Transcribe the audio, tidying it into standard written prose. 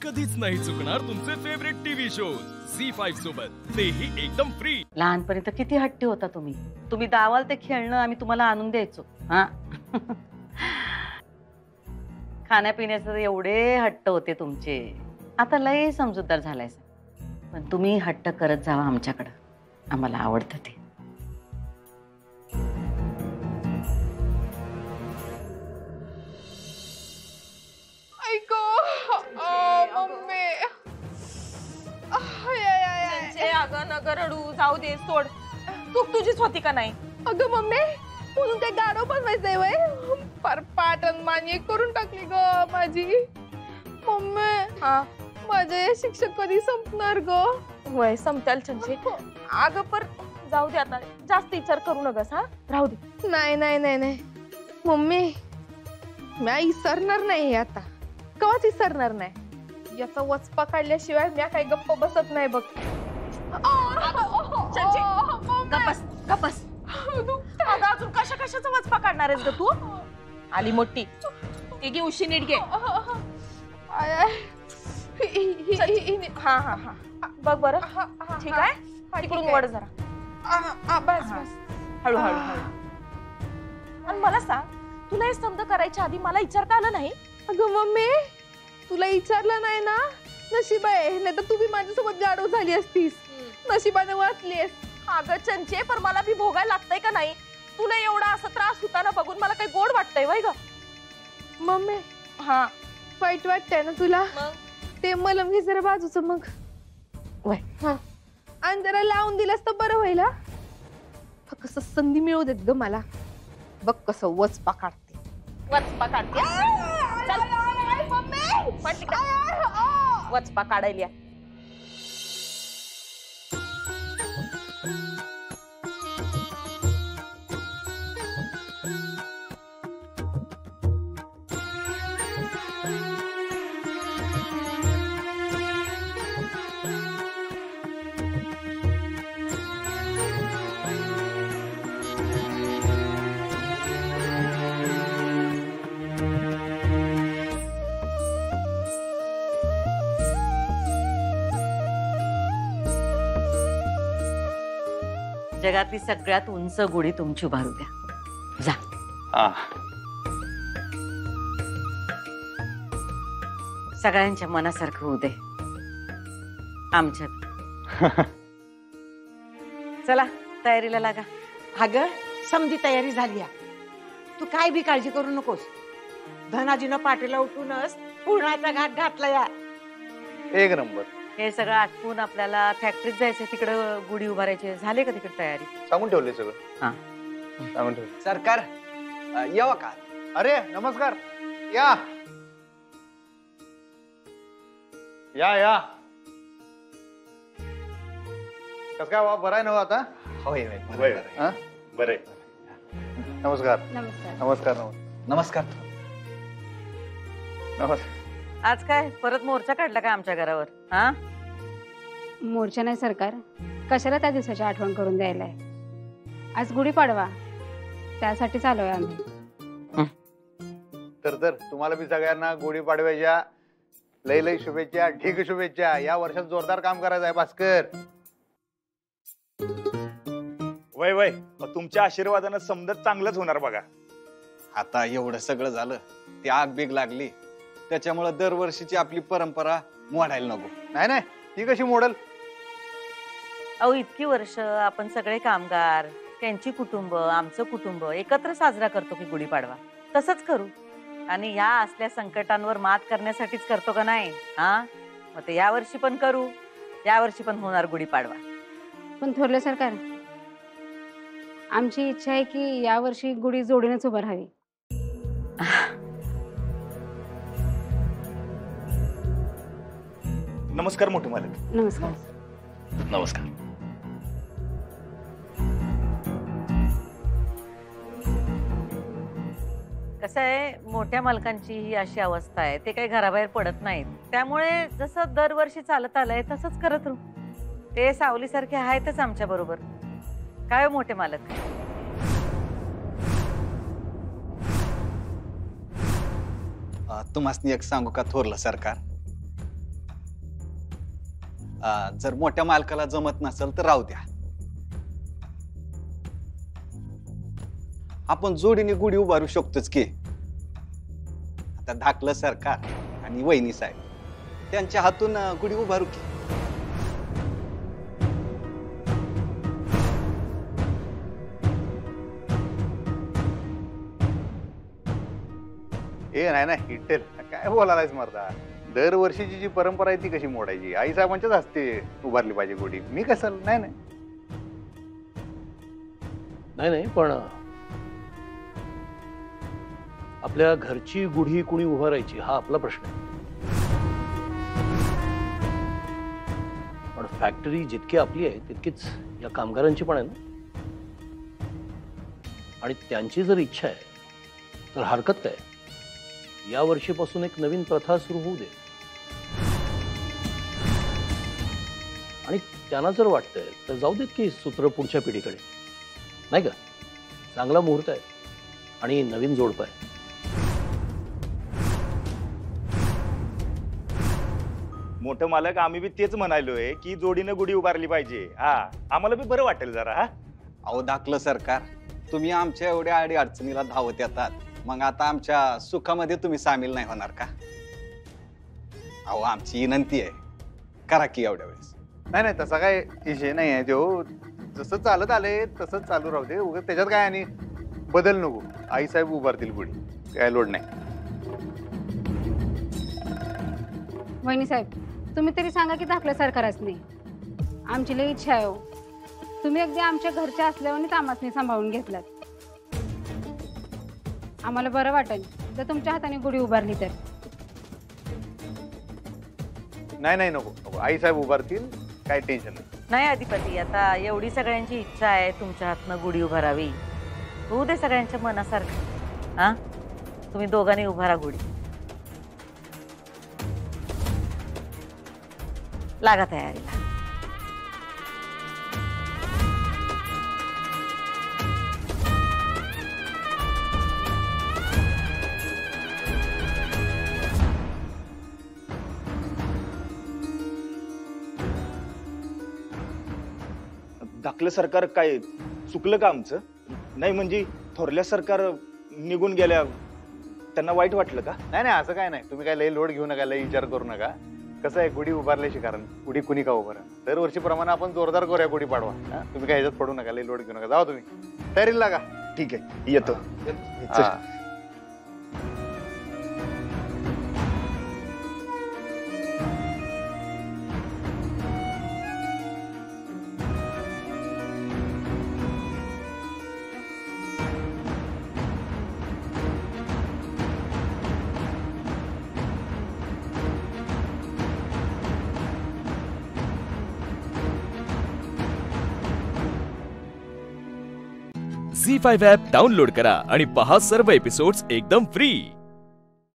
कधीच नाही चुकणार तुमचे फेवरेट टीव्ही शोज झी5 सोबत, तेही एकदम फ्री। लहानपणी तर किती हट्टी होता तुम्ही। तुम्ही दावाल ते खेळणं आम्ही तुम्हाला आणून द्यायचो। हा खाण्यापिण्याचे एवढे हट्ट होते तुमचे। आता लय समजूतदार झालायस, पण तुम्ही हट्ट करत जावा आमच्याकडे, आम्हाला आवडतं ते। अगं नगर रडू, जाऊ दे, सोड। चूक तुझीच होती का नाही? अगं मम्मी, म्हणून काय गाडो बनवायचंय वय? पर पाटण मान्य करून टाकली ग माझी मम्मी। हा माझे हे शिक्षक कधी संपणार ग? वय संपताल छंचे। अगं पर जाऊ दे, आता जास्त विचार करू नकस। हा राहू दे। नाही नाही नाही नाही मम्मी, मी विसरणार नाही आता, कवाच विसरणार नाही। याचा वचपा काढल्याशिवाय मी काही गप्प बसत नाही बघ। गप्पस गप्पस। अगं अजून कशाचा वचपा काढणार आहेस ग तू? आली मोठी ती घे, उशी नीट घे। हा हा हा बघ बरं, ठीक आहे? तिकडून वड जरा, बस बस, हळू हळू हळू। आणि मला सांग, तुला हे समज करायच्या आधी मला विचारता आलं नाही? अगं मम्मी, तुला विचारलं नाही ना, नशीब आहे, नाही तर तू बी माझ्यासोबत गाडव झाली असतीस। नशिबाने वाचलीस। अगं चंचे, पण मला बी भोगायला लागतंय का नाही? तुला एवढा असा त्रास होताना बघून मला काही गोड वाटतंय वय ग? मम्मी हा वाईट वाटतंय ना तुला? मग ते मलम घे जरा बाजूचं मग। वय हा, आणि जरा लावून दिलंस तर बरं होईल। कसं संधी मिळू देत ग मला, बघ कसं वचपा काढते। वचपा काढते? चल म्हटली का? वचपा काढायला जगातली सगळ्यात उंच गुढी तुमची उभारू द्या। जा। सगळ्यांच्या मनासारखं होऊ दे आमच्या। चला तयारीला लागा। अगं समधी तयारी झाली आहे, तू काय बी काळजी करू नकोस। धनाजीनं पाठीला उठूनच पुण्याचा घाट घातला या। एक नंबर। हे सगळं आटपून आपल्याला फॅक्टरीत जायचं, तिकडं गुढी उभारायची। झाले का तिकडे तयारी? सांगून ठेवले सगळं। हा सांगून ठेवले। सरकार यावं का? अरे नमस्कार, या या या। कस काय बरं आहे ना आता? होय बरे। नमस्कार नमस्कार। नमस्कार नमस्कार। नमस्कार। आज काय परत मोर्चा काढला का आमच्या घरावर? हा मोर्चा नाही सरकार, कशाला त्या दिवसाची आठवण करून द्यायलाय? आज गुढीपाडवा, त्यासाठी चालूय आम्ही। तर तुम्हाला बी सगळ्यांना गुढीपाडव्याच्या लय लय शुभेच्छा, ठीक शुभेच्छा। या वर्षात जोरदार काम करायचं आहे भास्कर। वय वय, तुमच्या आशीर्वादानं समजत चांगलंच होणार बघा। आता एवढं सगळं झालं, ती आग बीग लागली, त्याच्यामुळे दरवर्षीची आपली परंपरा मोडायला नको। नाही नाही, ती कशी मोडल? अहो इतकी वर्ष आपण सगळे कामगार, त्यांची कुटुंब, आमचं कुटुंब एकत्र साजरा करतो की गुढीपाडवा, तसंच करू। आणि या असल्या संकटांवर मात करण्यासाठीच करतो का नाही? हा मग ते यावर्षी पण करू, यावर्षी पण होणार गुढीपाडवा। पण थोरले सरकार, आमची इच्छा आहे की यावर्षी गुढी जोडीनेच उभं राहावी। नमस्कार मोठे मालक। नमस्कार। नमस्कार। कसं आहे, मोठ्या मालकांची ही अशी अवस्था आहे, ते काही घराबाहेर पडत नाहीत। त्यामुळे जसं दरवर्षी चालत आलंय तसंच करत राहू। ते सावलीसारखे आहेतच आमच्या बरोबर। काय मोठे मालक? तुम्हाला एक सांगू का थोरलं सरकार, जर मोठ्या मालकाला जमत नसेल तर राहू द्या. आपण जोडीने गुढी उभारू शकतोच की. आता धाकलं सरकार आणि वहिनी साहेब त्यांच्या हातून गुढी उभारू की. ए नाही ना हिटेल काय बोलायलाच मर्दा. दरवर्षीची जी परंपरा आहे ती कशी मोडायची. आई साहेबांच्याच हस्ते उभारली पाहिजे गुढी. मी कसं नाही नाही नाही नाही पण आपल्या घरची गुढी कुणी उभारायची हा आपला प्रश्न आहे. पण फॅक्टरी जितकी आपली आहे तितकीच या कामगारांची पण आहे ना. आणि त्यांची जर इच्छा आहे तर हरकत काय. या वर्षीपासून एक नवीन प्रथा सुरू होऊ दे. आणि त्यांना जर वाटतंय तर जाऊ देत की सूत्र पुढच्या पिढीकडे. नाही का. चांगला मुहूर्त आहे आणि नवीन जोडपं आहे. मोठं मालक आम्ही बी तेच म्हणालोय की जोडीनं गुढी उभारली पाहिजे. हा आम्हाला बी बरं वाटेल जरा. हा अहो धाकलं सरकार, तुम्ही आमच्या एवढ्या अडी अडचणीला धावत येतात, मग आता आमच्या सुखामध्ये तुम्ही सामील नाही होणार का? अहो आमची विनंती आहे, करा की एवढ्या वेळेस. नाही नाही तसा काय विषय नाही आहे. तो जसं चालत आले तसंच चालू राहू दे. उगाच त्याच्यात काय आणि बदल नको. आई साहेब उभारतील गुढी, काय लोड नाही. वहिनी साहेब, तुम्ही तरी सांगा की धाकलं सरकारच नाही. आमची लई इच्छा आहे हो. तुम्ही अगदी आमच्या घरच्या असल्यावर तामासनी सांभाळून घेतलात. आम्हाला बरं वाटेल जर तुमच्या हाताने गुढी उभारली तर. नाही नाही नको नको. आई साहेब उभारतील, काय टेन्शन नाही. नाही अधिपती, आता एवढी सगळ्यांची इच्छा आहे तुमच्या हातनं गुढी उभारावी. होऊ दे सगळ्यांच्या मनासारखं. हा तुम्ही दोघांनी उभारा गुढी. लागा तयारीला. धाकलं सरकार काय चुकलं का आमचं? नाही म्हणजे थोरल्या सरकार निघून गेल्या त्यांना वाईट वाटलं का? नाही नाही असं काय नाही. तुम्ही काय लई लोड घेऊ नका, लई विचार करू नका. कसं आहे गुढी उभारल्याशी कारण गुढी कुणी का उभारा. दरवर्षीप्रमाणे आपण जोरदार करूया गुढी पाडवा. तुम्ही काय ह्याच्यात पडू नका, लई लोड घेऊ नका. जावा तुम्ही तयारीला लागा. ठीक आहे येतो. झी5 ॲप डाउनलोड करा आणि पहा सर्व एपिसोड्स एकदम फ्री.